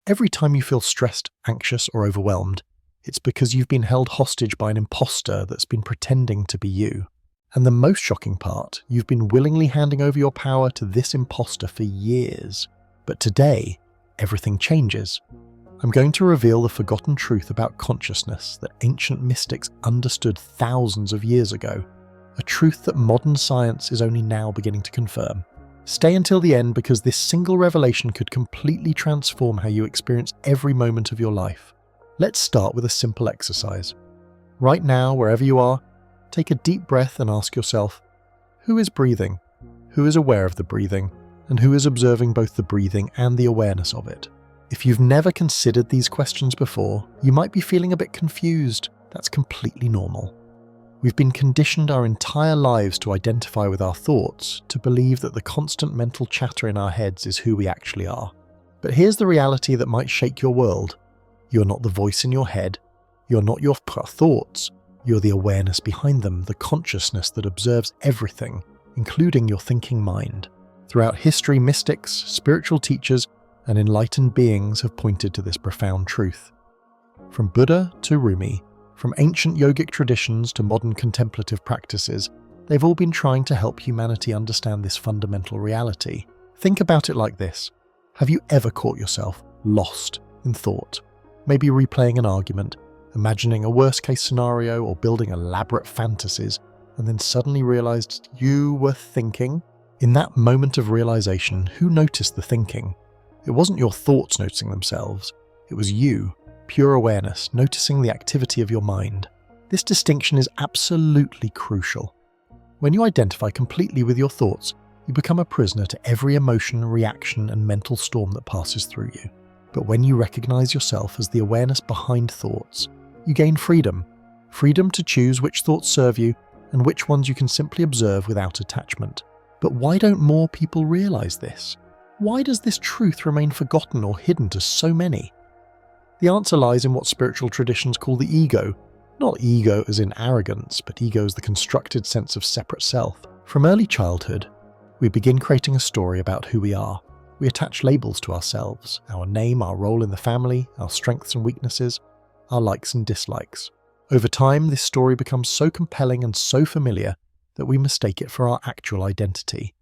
Every time you feel stressed, anxious, or overwhelmed, it's because you've been held hostage by an impostor that's been pretending to be you. And the most shocking part, you've been willingly handing over your power to this impostor for years. But today, everything changes. I'm going to reveal the forgotten truth about consciousness that ancient mystics understood thousands of years ago, a truth that modern science is only now beginning to confirm. Stay until the end because this single revelation could completely transform how you experience every moment of your life. Let's start with a simple exercise. Right now, wherever you are, take a deep breath and ask yourself, who is breathing? Who is aware of the breathing? And who is observing both the breathing and the awareness of it? If you've never considered these questions before, you might be feeling a bit confused. That's completely normal. We've been conditioned our entire lives to identify with our thoughts, to believe that the constant mental chatter in our heads is who we actually are. But here's the reality that might shake your world. You're not the voice in your head. You're not your thoughts. You're the awareness behind them, the consciousness that observes everything, including your thinking mind. Throughout history, mystics, spiritual teachers, and enlightened beings have pointed to this profound truth. From Buddha to Rumi, from ancient yogic traditions to modern contemplative practices, they've all been trying to help humanity understand this fundamental reality. Think about it like this. Have you ever caught yourself lost in thought? Maybe replaying an argument, imagining a worst-case scenario or building elaborate fantasies, and then suddenly realized you were thinking? In that moment of realization, who noticed the thinking? It wasn't your thoughts noticing themselves. It was you, pure awareness, noticing the activity of your mind. This distinction is absolutely crucial. When you identify completely with your thoughts, you become a prisoner to every emotion, reaction, and mental storm that passes through you. But when you recognize yourself as the awareness behind thoughts, you gain freedom. Freedom to choose which thoughts serve you and which ones you can simply observe without attachment. But why don't more people realize this? Why does this truth remain forgotten or hidden to so many? The answer lies in what spiritual traditions call the ego. Not ego as in arrogance, but ego as the constructed sense of separate self. From early childhood, we begin creating a story about who we are. We attach labels to ourselves, our name, our role in the family, our strengths and weaknesses, our likes and dislikes. Over time, this story becomes so compelling and so familiar that we mistake it for our actual identity.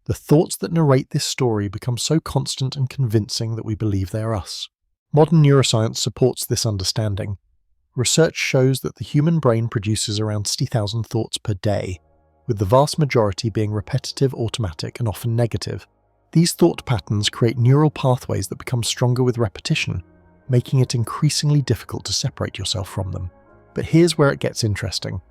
The thoughts that narrate this story become so constant and convincing that we believe they are us. Modern neuroscience supports this understanding. Research shows that the human brain produces around 60,000 thoughts per day, with the vast majority being repetitive, automatic, and often negative. These thought patterns create neural pathways that become stronger with repetition, making it increasingly difficult to separate yourself from them. But here's where it gets interesting.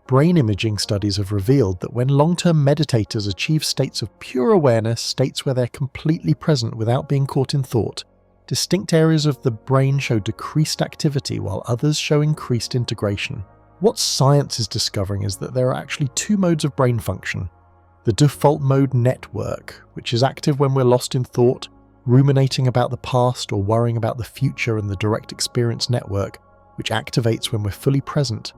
Brain imaging studies have revealed that when long-term meditators achieve states of pure awareness, states where they're completely present without being caught in thought, distinct areas of the brain show decreased activity while others show increased integration. What science is discovering is that there are actually two modes of brain function. The default mode network, which is active when we're lost in thought, ruminating about the past or worrying about the future, and the direct experience network, which activates when we're fully present,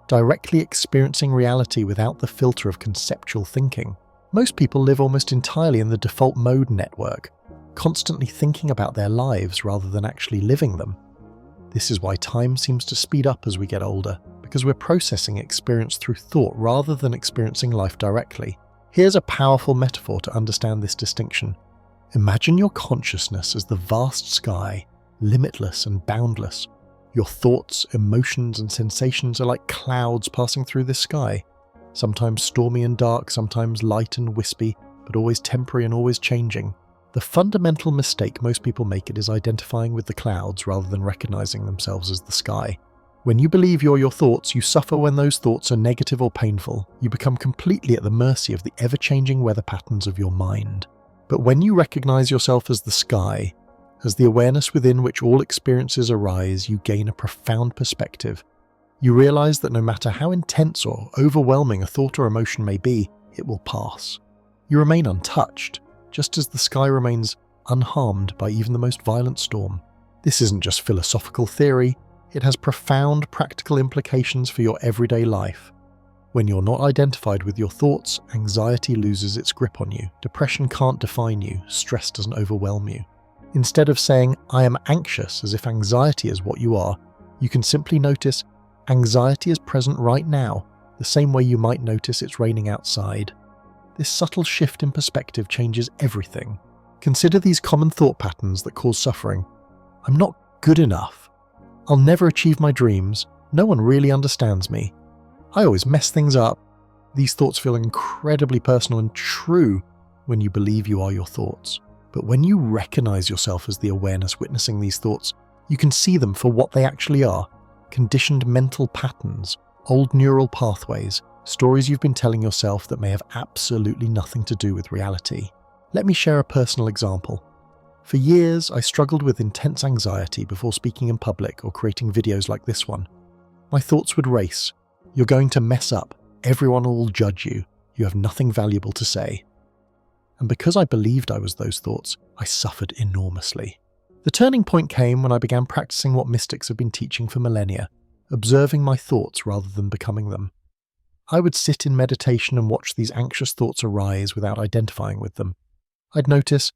directly experiencing reality without the filter of conceptual thinking. Most people live almost entirely in the default mode network, constantly thinking about their lives rather than actually living them. This is why time seems to speed up as we get older, because we're processing experience through thought rather than experiencing life directly. Here's a powerful metaphor to understand this distinction. Imagine your consciousness as the vast sky, limitless and boundless. Your thoughts, emotions, and sensations are like clouds passing through this sky, sometimes stormy and dark, sometimes light and wispy, but always temporary and always changing. The fundamental mistake most people make is identifying with the clouds rather than recognizing themselves as the sky. When you believe you're your thoughts, you suffer when those thoughts are negative or painful. You become completely at the mercy of the ever-changing weather patterns of your mind. But when you recognize yourself as the sky, as the awareness within which all experiences arise, you gain a profound perspective. You realize that no matter how intense or overwhelming a thought or emotion may be, it will pass. You remain untouched, just as the sky remains unharmed by even the most violent storm. This isn't just philosophical theory, it has profound practical implications for your everyday life. When you're not identified with your thoughts, anxiety loses its grip on you, depression can't define you, stress doesn't overwhelm you. Instead of saying, I am anxious, as if anxiety is what you are, you can simply notice anxiety is present right now, the same way you might notice it's raining outside. This subtle shift in perspective changes everything. Consider these common thought patterns that cause suffering. I'm not good enough. I'll never achieve my dreams. No one really understands me. I always mess things up. These thoughts feel incredibly personal and true when you believe you are your thoughts. But when you recognize yourself as the awareness witnessing these thoughts, you can see them for what they actually are: conditioned mental patterns, old neural pathways, stories you've been telling yourself that may have absolutely nothing to do with reality. Let me share a personal example. For years, I struggled with intense anxiety before speaking in public or creating videos like this one. My thoughts would race. You're going to mess up. Everyone will judge you. You have nothing valuable to say. And because I believed I was those thoughts, I suffered enormously. The turning point came when I began practicing what mystics have been teaching for millennia, observing my thoughts rather than becoming them. I would sit in meditation and watch these anxious thoughts arise without identifying with them. I'd notice,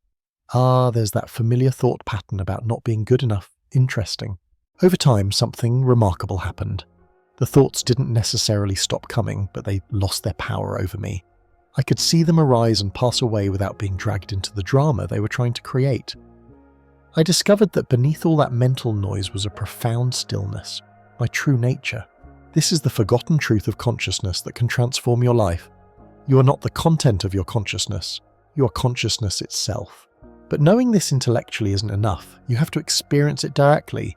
there's that familiar thought pattern about not being good enough. Interesting. Over time, something remarkable happened. The thoughts didn't necessarily stop coming, but they lost their power over me. I could see them arise and pass away without being dragged into the drama they were trying to create. I discovered that beneath all that mental noise was a profound stillness, my true nature. This is the forgotten truth of consciousness that can transform your life. You are not the content of your consciousness, you are consciousness itself. But knowing this intellectually isn't enough, you have to experience it directly.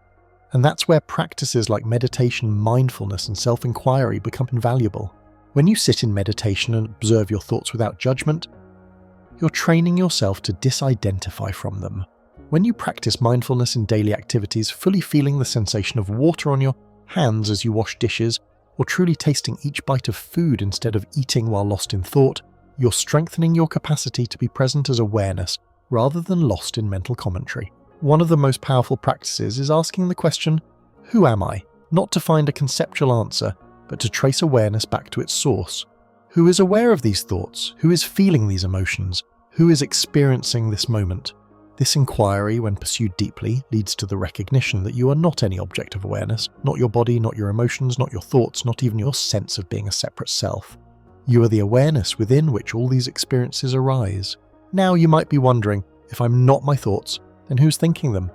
And that's where practices like meditation, mindfulness, and self-inquiry become invaluable. When you sit in meditation and observe your thoughts without judgment, you're training yourself to disidentify from them. When you practice mindfulness in daily activities, fully feeling the sensation of water on your hands as you wash dishes, or truly tasting each bite of food instead of eating while lost in thought, you're strengthening your capacity to be present as awareness rather than lost in mental commentary. One of the most powerful practices is asking the question, who am I? Not to find a conceptual answer, but to trace awareness back to its source. Who is aware of these thoughts? Who is feeling these emotions? Who is experiencing this moment? This inquiry, when pursued deeply, leads to the recognition that you are not any object of awareness, not your body, not your emotions, not your thoughts, not even your sense of being a separate self. You are the awareness within which all these experiences arise. Now you might be wondering, if I'm not my thoughts, then who's thinking them?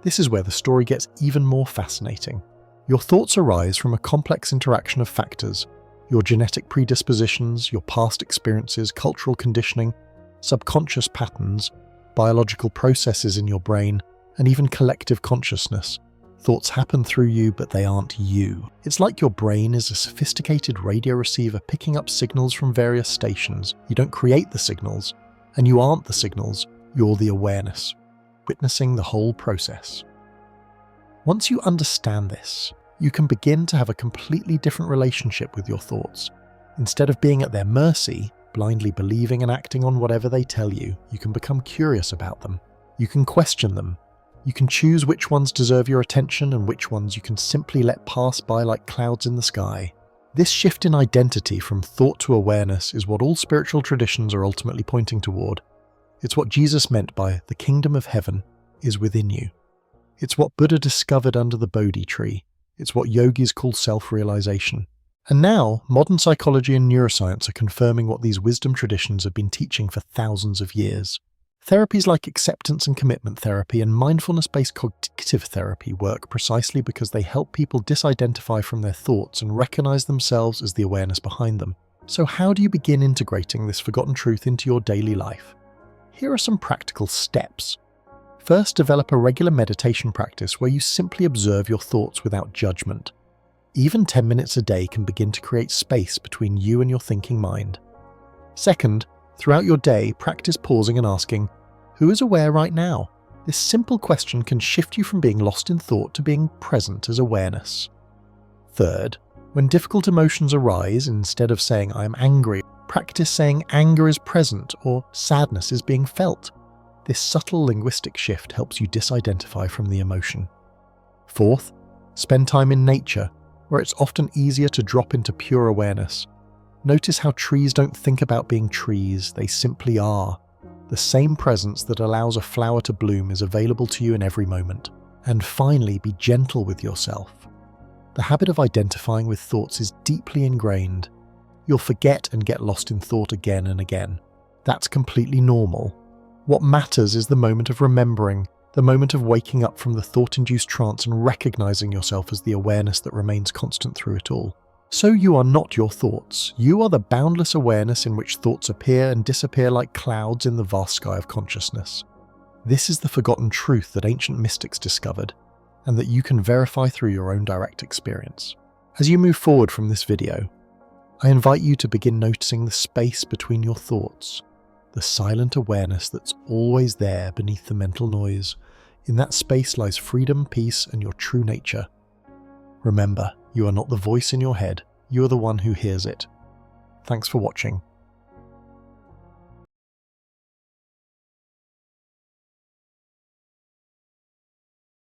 This is where the story gets even more fascinating. Your thoughts arise from a complex interaction of factors: your genetic predispositions, your past experiences, cultural conditioning, subconscious patterns, biological processes in your brain, and even collective consciousness. Thoughts happen through you, but they aren't you. It's like your brain is a sophisticated radio receiver picking up signals from various stations. You don't create the signals, and you aren't the signals, you're the awareness, witnessing the whole process. Once you understand this, you can begin to have a completely different relationship with your thoughts. Instead of being at their mercy, blindly believing and acting on whatever they tell you, you can become curious about them. You can question them. You can choose which ones deserve your attention and which ones you can simply let pass by like clouds in the sky. This shift in identity from thought to awareness is what all spiritual traditions are ultimately pointing toward. It's what Jesus meant by the kingdom of heaven is within you. It's what Buddha discovered under the Bodhi tree. It's what yogis call self-realization. And now, modern psychology and neuroscience are confirming what these wisdom traditions have been teaching for thousands of years. Therapies like acceptance and commitment therapy and mindfulness-based cognitive therapy work precisely because they help people disidentify from their thoughts and recognize themselves as the awareness behind them. So how do you begin integrating this forgotten truth into your daily life? Here are some practical steps. First, develop a regular meditation practice where you simply observe your thoughts without judgment. Even 10 minutes a day can begin to create space between you and your thinking mind. Second, throughout your day, practice pausing and asking, who is aware right now? This simple question can shift you from being lost in thought to being present as awareness. Third, when difficult emotions arise, instead of saying I am angry, practice saying anger is present or sadness is being felt. This subtle linguistic shift helps you disidentify from the emotion. Fourth, spend time in nature, where it's often easier to drop into pure awareness. Notice how trees don't think about being trees, they simply are. The same presence that allows a flower to bloom is available to you in every moment. And finally, be gentle with yourself. The habit of identifying with thoughts is deeply ingrained. You'll forget and get lost in thought again and again. That's completely normal. What matters is the moment of remembering, the moment of waking up from the thought-induced trance and recognizing yourself as the awareness that remains constant through it all. So you are not your thoughts. You are the boundless awareness in which thoughts appear and disappear like clouds in the vast sky of consciousness. This is the forgotten truth that ancient mystics discovered, and that you can verify through your own direct experience. As you move forward from this video, I invite you to begin noticing the space between your thoughts, the silent awareness that's always there beneath the mental noise. In that space lies freedom, peace, and your true nature. Remember, you are not the voice in your head, you are the one who hears it. Thanks for watching.